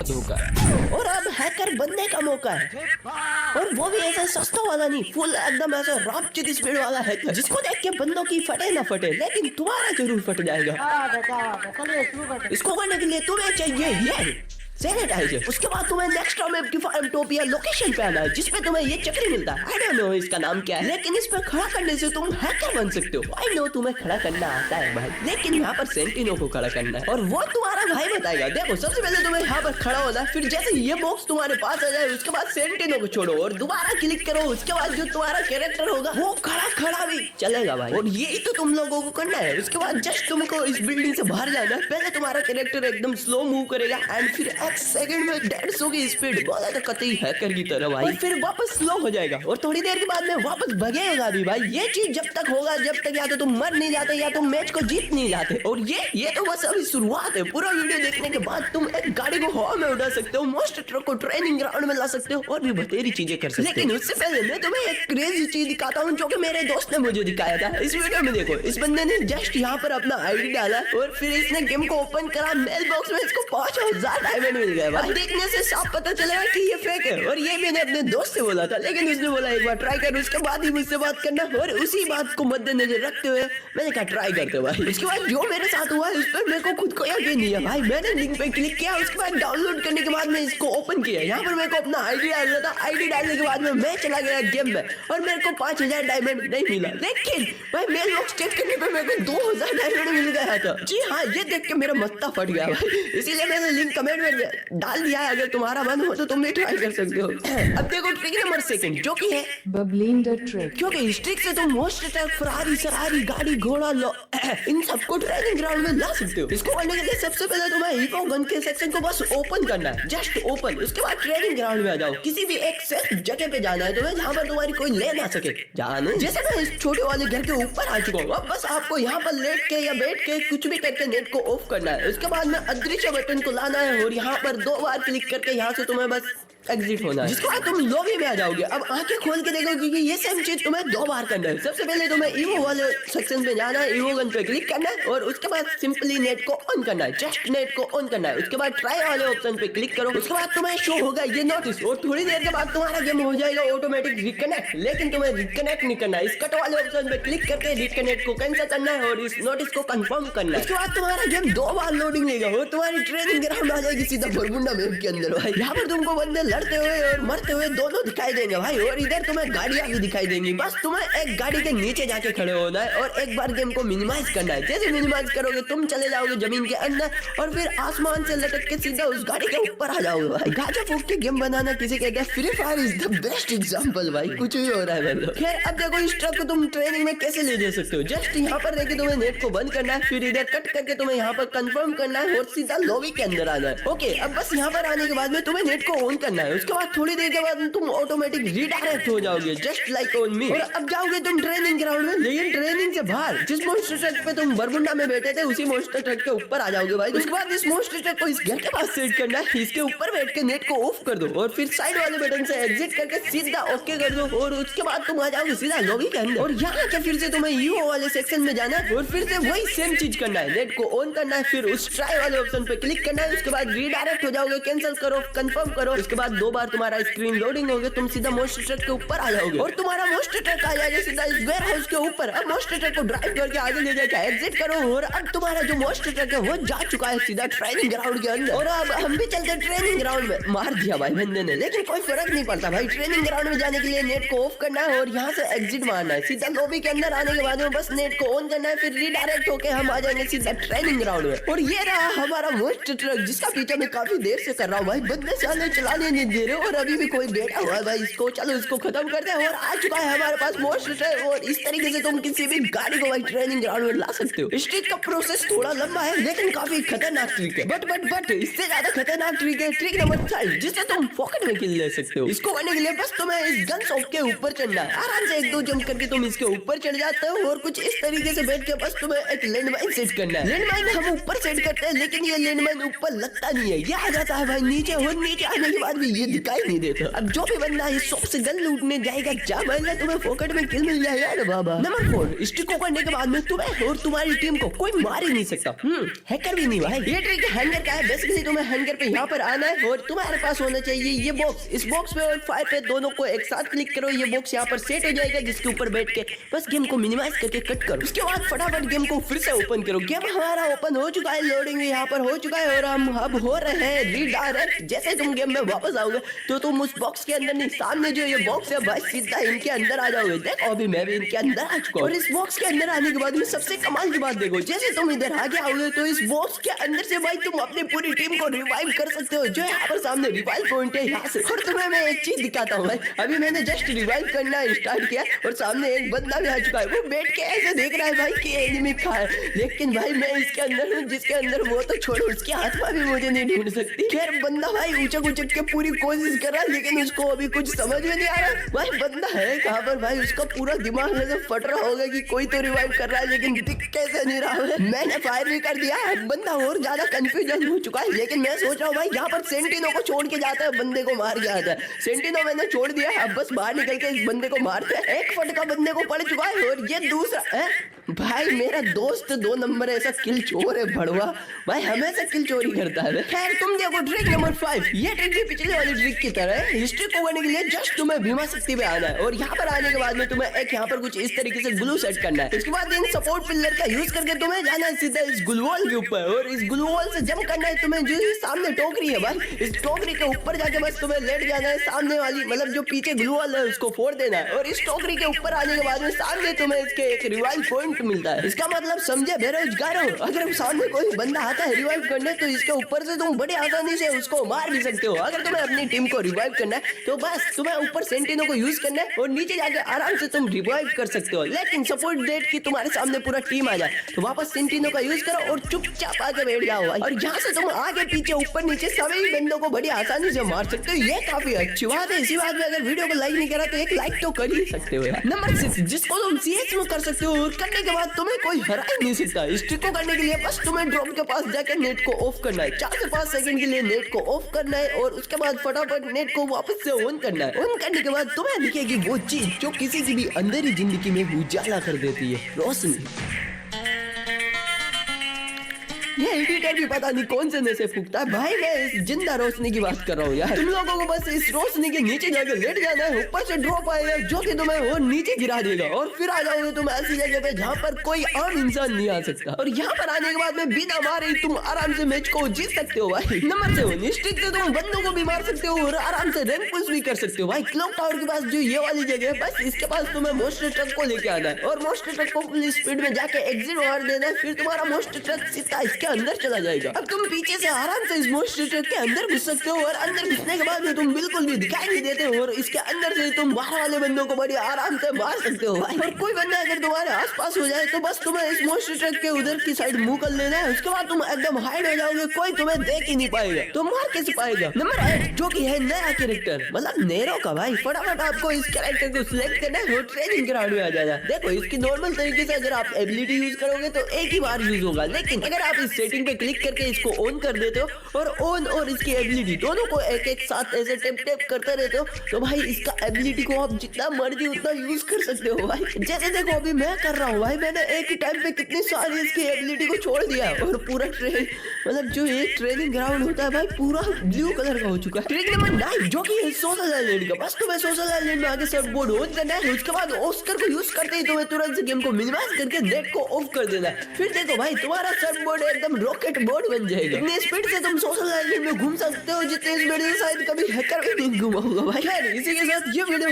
धोखा और अब हैकर बनने का मौका है। और वो भी ऐसा सस्ता वाला नहीं, फुल एकदम ऐसा रॉक चित स्पीड वाला हैकर जिसको देख के बंदों की फटे ना फटे लेकिन तुम्हारा जरूर फट जाएगा। चलिए शुरू करते हैं। इसको करने के लिए तुम्हें चाहिए ये सैनिटाइजर। उसके बाद तुम्हें नेक्स्ट टाइम की फार्म टोपिया लोकेशन पे आना है जिसपे तुम्हें ये चक्री मिलता है। आई डोंट नो इसका नाम क्या है, लेकिन इस पे खड़ा करने से तुम हैकर बन सकते हो। आई नो तुम्हें खड़ा करना आता है भाई, लेकिन यहाँ पर सेंटिनो को खड़ा करना है और वो तुम्हारा भाई बताएगा। देखो सबसे पहले तुम्हें यहाँ पर खड़ा होना है, फिर जैसे ये बॉक्स तुम्हारे पास आ जाए उसके बाद सेंटिनो को छोड़ो और दोबारा क्लिक करो। उसके बाद जो तुम्हारा कैरेक्टर होगा वो खड़ा खड़ा भी चलेगा भाई, और यही तो तुम लोगों को करना है। उसके बाद जस्ट तुमको इस बिल्डिंग से बाहर जाना है। पहले तुम्हारा कैरेक्टर एकदम स्लो मूव करेगा एंड फिर एक सेकंड में 150 की स्पीड, बोला तो कतई हैकर की तरह भाई, और फिर वापस स्लो हो जाएगा और थोड़ी देर के बाद में वापस भगेगा भी भाई। ये चीज जब तक होगा जब तक या तो तुम मर नहीं जाते या तुम मैच को जीत नहीं जाते। और ये तो बस अभी शुरुआत है। पूरा वीडियो देखने के बाद तुम एक गाड़ी को हवा में उड़ा सकते हो, मोस्ट ट्रक को ट्रेनिंग ग्राउंड में ला सकते हो और भी बतेरी चीजें कर सकते हो। लेकिन उससे पहले मैं तुम्हें एक क्रेजी चीज दिखाता हूँ जो कि मेरे दोस्त ने मुझे दिखाया था। इस वीडियो में देखो, इस बंदे ने जस्ट यहाँ पर अपना आईडी डाला और फिर इसने गेम को ओपन करा, मेल बॉक्स में इसको 5000 डायमंड मिल गए। अब देखने से साफ पता चलेगा कि ये फेक है, और ये मैंने अपने दोस्त से बोला था, लेकिन उसने बोला एक बार ट्राई कर, उसके बाद ही मुझसे बात करना। और उसी बात को मद्देनजर रखते हुए मैंने कहा ट्राई करते भाई। उसके बाद जो मेरे साथ हुआ उस पर मेरे को खुद को यकीन नहीं है भाई। मैंने लिंक पे क्लिक किया, उसके बाद डाउनलोड करने के बाद मैं इसको ओपन किया। यहाँ पर मेरे को अपना आईडी डालना था, आईडी डालने के बाद में मैं चला गया गेम में और मेरे को 5000 डायमंड नहीं मिला। लेकिन भाई मेल बॉक्स चेक करने पे मेरे को 2000 डायमंड मिल गया था। जी हाँ, ये देख के मेरा मत्ता फट गया भाई, इसीलिए मैंने लिंक कमेंट में डाल दिया है। अगर तुम्हारा मन हो तो तुम भी ट्राई कर सकते हो। अब देखो ट्रिक नंबर सेकंड जो कि है बबलिंग द ट्रिक, क्योंकि इस ट्रिक से तुम मोस्ट ट्रक, फरारी, सरारी, गाड़ी, घोड़ा इन सबको ट्रेनिंग ग्राउंड में ला सकते हो। इसको करने के लिए सबसे पहले तुम्हें हीरो गन के सेक्शन को बस ओपन करना है, जस्ट ओपन। उसके बाद ट्रेनिंग ग्राउंड में आ जाओ, किसी भी एक सेफ जगह पे जाना है तुम्हें जहाँ पर तुम्हारी कोई ले ना सके। जानो जैसे मैं इस छोटे वाले घर के ऊपर आ चुका हूँ, अब बस आपको यहाँ पर लेट के या बैठ के कुछ भी करके नेट को ऑफ करना है। उसके बाद में अदृश्य बटन को लाना है और यहाँ पर 2 बार क्लिक करके यहाँ से तुम्हें बस एग्जिट होना है, जिसके बाद तुम लॉबी में आ जाओगे। अब आंखें खोल के देखो क्योंकि ये सेम चीज तुम्हें 2 बार करना है। सबसे पहले तुम्हें ईवो वाले सेक्शन में जाना है, ईवो गन पे क्लिक करना है और उसके बाद सिंपली नेट को ऑन करना है, जस्ट नेट को ऑन करना है। उसके बाद ट्राई वाले ऑप्शन पे क्लिक करो, उसके बाद तुम्हें शो होगा ये नोटिस और थोड़ी देर के बाद तुम्हारा गेम हो जाएगा ऑटोमेटिक रिकनेक्ट। लेकिन तुम्हें रिकनेक्ट नहीं करना है, इस कट वाले ऑप्शन पे क्लिक करके रिकनेक्ट को कैंसिल करना है और इस नोटिस को कंफर्म करना है। उसके बाद तुम्हारा गेम 2 बार लोडिंग लेगा और तुम्हारी ट्रेनिंग ग्राउंड आ जाएगी सीधा बरमुंडा मैप के अंदर भाई। यहाँ पर तुमको बंदे लड़ते हुए और मरते हुए दोनों दिखाई देंगे भाई, और इधर तुम्हें गाड़ियां भी दिखाई देंगी। बस तुम्हें एक गाड़ी के नीचे जाके खड़े होना है और एक बार गेम को मिनिमाइज करना है। जैसे मिनिमाइज करोगे तुम चले जाओगे जमीन के अंदर और फिर आसमान से लटक के सीधा उस गाड़ी के ऊपर आ जाओगे भाई। गाजा फूक के गेम बनाना किसी कहते हैं free fire is the best example भाई, कुछ भी हो रहा है मतलब। खैर अब देखो इस ट्रक को तुम ट्रेनिंग में कैसे ले जा सकते हो। जस्ट यहाँ पर देखिए तुम्हें नेट को बंद करना है, फिर इधर कट करके तुम्हें यहाँ पर कंफर्म करना है और सीधा लॉबी के अंदर आना है। ओके, अब बस यहाँ पर आने के बाद में तुम्हें नेट को ऑन करना है। उसके बाद थोड़ी देर के बाद तुम ऑटोमेटिक रीडायरेक्ट हो जाओगे जस्ट लाइक ऑन मी, और अब जाओगे तुम ट्रेनिंग ग्राउंड में। लेकिन ट्रेनिंग से बाहर जिस मोस्टर ट्रक पे तुम बरमुंडा में बैठे थे उसी मोस्टर ट्रक के ऊपर आ जाओगे भाई। उसके बाद इस मोस्टर ट्रक को इस घर के पास सेट करना है, इसके ऊपर बैठ के नेट को ऑफ कर दो और फिर साइड वाले बटन से एग्जिट करके सीधा ओके कर दो और उसके बाद तुम आ जाओगे सीधा लॉबी के अंदर। और यहाँ के फिर से तुम्हें यूओ वाले सेक्शन में जाना है और फिर से वही सेम चीज करना है, नेट को ऑन करना है, फिर उस ट्राई वाले ऑप्शन पे क्लिक करना है। उसके बाद रीडायरेक्ट हो जाओगे, कैंसिल करो, कंफर्म करो। उसके बाद 2 बार तुम्हारा स्क्रीन लोडिंग होगी, तुम सीधा मोस्टर ट्रक के ऊपर आ जाओगे और तुम्हारा मोस्टर ट्रक आ जाएगा सीधा इस वेयर हाउस के ऊपर। अब मोस्टर ट्रक को ड्राइव करके आगे ले जाके एग्जिट करो और अब तुम्हारा जो मोस्टर ट्रक है वो जा चुका है सीधा ट्रेनिंग ग्राउंड के अंदर। और अब हम भी चलते ट्रेनिंग ग्राउंड में। मार दिया भाई बंदे ने, लेकिन कोई फर्क नहीं पड़ता भाई। ट्रेनिंग ग्राउंड में जाने के लिए नेट को ऑफ करना है और यहाँ से एग्जिट मारना है। सीधा लॉबी के अंदर आने के बाद में बस नेट को ऑन करना है, फिर रीडायरेक्ट होके हम आ जाएंगे सीधा ट्रेनिंग ग्राउंड में। और ये रहा हमारा मोस्टर ट्रक जिसका पीछा मैं काफी देर से कर रहा हूँ भाई। बंदे साले चलाने नहीं दे रहे और अभी भी कोई बैठा हुआ है भाई। इसको चलो इसको खत्म करते हैं और आ चुका है हमारे पास मोस्टर ट्रक। और इस तरीके से तुम किसी भी गाड़ी को भाई ट्रेनिंग ग्राउंड में ला सकते हो। इस ट्रिक का प्रोसेस थोड़ा लंबा है लेकिन काफी खतरनाक ट्रिक है। बट इससे ज्यादा खतरनाक ट्रिक है ट्रिक नंबर 5 जिससे तुम पॉकेट में किल ले सकते हो। इसको करने के लिए बस तुम्हें इस गन शॉप के ऊपर चढ़ना है। आराम से 1-2 जंप करके तुम इसके ऊपर चढ़ जाते हो और कुछ इस तरीके से बैठ के बस तुम्हें एक लैंडमाइन सेट करना है। लैंडमाइन हम ऊपर सेट करते हैं लेकिन ये लैंडमाइन ऊपर लगता नहीं है, ये आ जाता है भाई नीचे। और नीचे आने के बाद भी ये दिखाई नहीं देता। अब जो भी बंदा इस शॉप से गन लूटने जाएगा, जा भले तुम्हें फोकट में किल मिल जाएगा ना बाबा। नंबर 4, स्टिक को करने के बाद में तुम्हें और तुम्हारी टीम को कोई मार ही नहीं सकता। हैकर भी नहीं भाई। ये ट्रिक हैंगर का है। बेसिकली तुम्हें हैंगर पे यहाँ पर आना है और तुम्हारे पास होना चाहिए ये बॉक्स। इस बॉक्स पे और फायर पे दोनों को एक साथ क्लिक करो, ये बॉक्स यहाँ पर सेट हो जाएगा, जिसके ऊपर बैठ के बस गेम को मिनिमाइज करके कट करो। उसके बाद फटाफट गेम को फिर से ओपन करो। गेम हमारा ओपन हो चुका है, लोडिंग यहाँ पर हो चुका है और हम अब हो रहे हैं रीडायरेक्ट। जैसे तुम गेम में वापस आओगे तो तुम उस बॉक्स के अंदर नहीं, सामने जो ये बॉक्स है भाई सीधा इनके अंदर आ जाओगे। देखो अभी मैं भी इनके अंदर आ चुका हूँ और इस बॉक्स के अंदर आने के बाद में सबसे कमाल की बात देखो, जैसे तुम इधर आगे आओगे तो इस बॉक्स के अंदर से भाई तुम अपनी पूरी टीम को रिवाइव कर सकते हो। जो यहाँ पर सामने रिवाइव पॉइंट है यहाँ से। और तुम्हें मैं एक चीज दिखाता हूँ भाई, अभी मैंने जस्ट रिवाइव करना स्टार्ट किया और सामने एक बंदा भी आ चुका है। वो बैठ के ऐसे देख रहा है भाई कि एनिमी खा है, लेकिन भाई मैं इसके अंदर हूँ जिसके अंदर वो तो छोड़ो, उसकी आत्मा भी मुझे नहीं ढूंढ सकती। खैर बंदा भाई उचक उचक के पूरी कोशिश कर रहा है, लेकिन उसको अभी कुछ समझ में नहीं आ रहा भाई बंदा है कहाँ पर। भाई उसका पूरा दिमाग में से फट रहा होगा कि कोई तो रिवाइव कर रहा है, लेकिन दिख कैसे नहीं रहा है। मैंने फायर भी कर दिया, बंदा और ज्यादा कंफ्यूजन हो चुका है। लेकिन मैं सोच रहा हूँ भाई यहाँ पर सेंटिनो को छोड़ के जाता है, बंदे को मार के आता है। सेंटिनो मैंने छोड़ दिया, अब बस बाहर निकल के इस बंदे को मारते हैं। एक फटका बंदे को पड़ चुका है और ये दूसरा है भाई मेरा दोस्त 2 नंबर ऐसा किल चोर है भड़वा भाई, हमेशा किल चोरी करता है। खैर तुम देखो ट्रिक नंबर 5, ये ट्रिक भी पिछले वाली ट्रिक की तरह है। इस ट्रिक को करने के लिए जस्ट तुम्हें भीमा शक्ति पे आना है और यहाँ पर आने के बाद में तुम्हें एक यहाँ पर कुछ इस तरीके से ग्लू सेट करना है। इसके बाद इन सपोर्ट पिलर का यूज करके तुम्हें जाना है सीधा इस ग्लू वॉल के ऊपर और इस ग्लू वॉल से जंप करना है तुम्हें। जो सामने टोकरी है भाई, इस टोकरी के ऊपर जाके बस तुम्हें लेट जाना है, सामने वाली मतलब जो पीछे ग्लू वॉल है उसको फोड़ देना है और इस टोकरी के ऊपर आने के बाद में सामने तुम्हें इसके एक रिवाइव पॉइंट मिलता है। इसका मतलब समझे बेरोजगार हो, अगर सामने कोई बंदा आता है रिवाइव करने तो इसके ऊपर से तुम बड़ी आसानी से उसको मार भी सकते हो। अगर तुम्हें अपनी टीम को रिवाइव करना है तो बस तुम्हें ऊपर सेंटिनो को यूज करना है और नीचे जाके आराम से तुम रिवाइव कर सकते हो। लेकिन सपोर्ट डेट की तुम्हारे सामने पूरा टीम आ जाए तो वापस सेंटिनो का यूज करो और चुपचाप आके बैठ जाओ और यहाँ से तुम आगे पीछे ऊपर नीचे सभी बंदों को बड़ी आसानी से मार सकते हो। ये काफी अच्छी बात है। इसी बात में अगर वीडियो को लाइक नहीं करा तो एक लाइक तो कर ही सकते हो। नंबर 6, जिसको तुम CS में कर सकते हो और करने के बाद तुम्हें कोई हरा ही नहीं सकता। इस ट्रिक को करने के लिए बस तुम्हें ड्रॉप के पास जाकर नेट को ऑफ करना है। 4 से 5 सेकंड के लिए नेट को ऑफ करना है और उसके बाद फटाफट नेट को वापस से ऑन करना है। ऑन करने के बाद तुम्हें दिखेगी वो चीज जो किसी की भी अंदर ही जिंदगी में उजाला कर देती है, रोशनी। ये एडिटर भी पता नहीं कौन से नशे फूकता है भाई। मैं इस जिंदा रोशनी की बात कर रहा हूँ यार। तुम लोगों को बस इस रोशनी के नीचे जाके लेट जाना है, ऊपर से ड्रॉप आएगा जो कि तुम्हें वो नीचे गिरा देगा और फिर आ जाओगे तुम ऐसी जगह पे जहाँ पर कोई आम इंसान नहीं आ सकता और यहाँ पर आने के बाद में बिना मारे तुम आराम से मैच को जीत सकते हो भाई। नंबर 7, स्टिक से तुम बंदों को भी मार सकते हो और आराम से रैंक पुश भी कर सकते हो भाई। क्लॉक टावर के पास जो ये वाली जगह है, बस इसके पास तुम्हें मोस्टर ट्रक को लेके आना है और मोस्टर ट्रक को फुल स्पीड में जाके एग्जिट मार देना है। फिर तुम्हारा मोस्टर ट्रक सीधा इसके अंदर चला जाएगा। अब तुम पीछे से आराम से इस मोस्टर ट्रक के अंदर घुस सकते हो और अंदर घुसने के बाद में तुम बिल्कुल भी दिखाई नहीं देते हो और इसके अंदर से तुम बाहर वाले बंदों को बड़ी आराम से मार सकते हो भाई। और कोई बंदा अगर तुम्हारे आसपास हो जाए तो बस तुम्हें इस मोस्टर ट्रक के उधर की साइड मुंह कर लेना है। उसके बाद तुम एकदम हाइड हो जाओगे, कोई तुम्हें देख ही नहीं पाएगा, तो मार कैसे पाएगा। नंबर 8, जो कि है नया कैरेक्टर मतलब नेरो का भाई। फटाफट आपको इस कैरेक्टर को सिलेक्ट करना है और ट्रेनिंग ग्राउंड में आ जाना। देखो इसकी नॉर्मल तरीके से अगर आप एबिलिटी यूज करोगे तो एक ही बार यूज होगा, लेकिन अगर आप इस सेटिंग पे क्लिक करके इसको ऑन कर देते हो और ऑन और इसकी एबिलिटी दोनों को एक साथ ऐसे टेप टेप करते रहते हो तो भाई इसका एबिलिटी को आप जितना मर्जी उतना यूज कर सकते हो भाई। जैसे देखो अभी मैं कर रहा हूँ भाई, मैंने एक ही टाइम पे कितनी सारी इसकी एबिलिटी को छोड़ दिया और पूरा मतलब जो ये ट्रेनिंग ग्राउंड होता है भाई पूरा ब्लू कलर का हो चुका है। ट्रिक नंबर 9, जो कि है सोशल आइलैंड का। बस तुम्हें सोशल आइलैंड में आगे सर्फ बोर्ड ऑन करना है, उसके बाद ऑस्कर को यूज करते ही तुम्हें तुरंत से गेम को मिनिमाइज करके नेट को ऑफ कर देना है। फिर देखो भाई तुम्हारा सर्फ बोर्ड एकदम रॉकेट बोर्ड बन जाएगा। इतनी स्पीड से तुम सोशल आइलैंड में घूम सकते हो जितनी स्पीड से शायद कभी हैकर भी नहीं घूमा होगा भाई। इसी के साथ ये वीडियो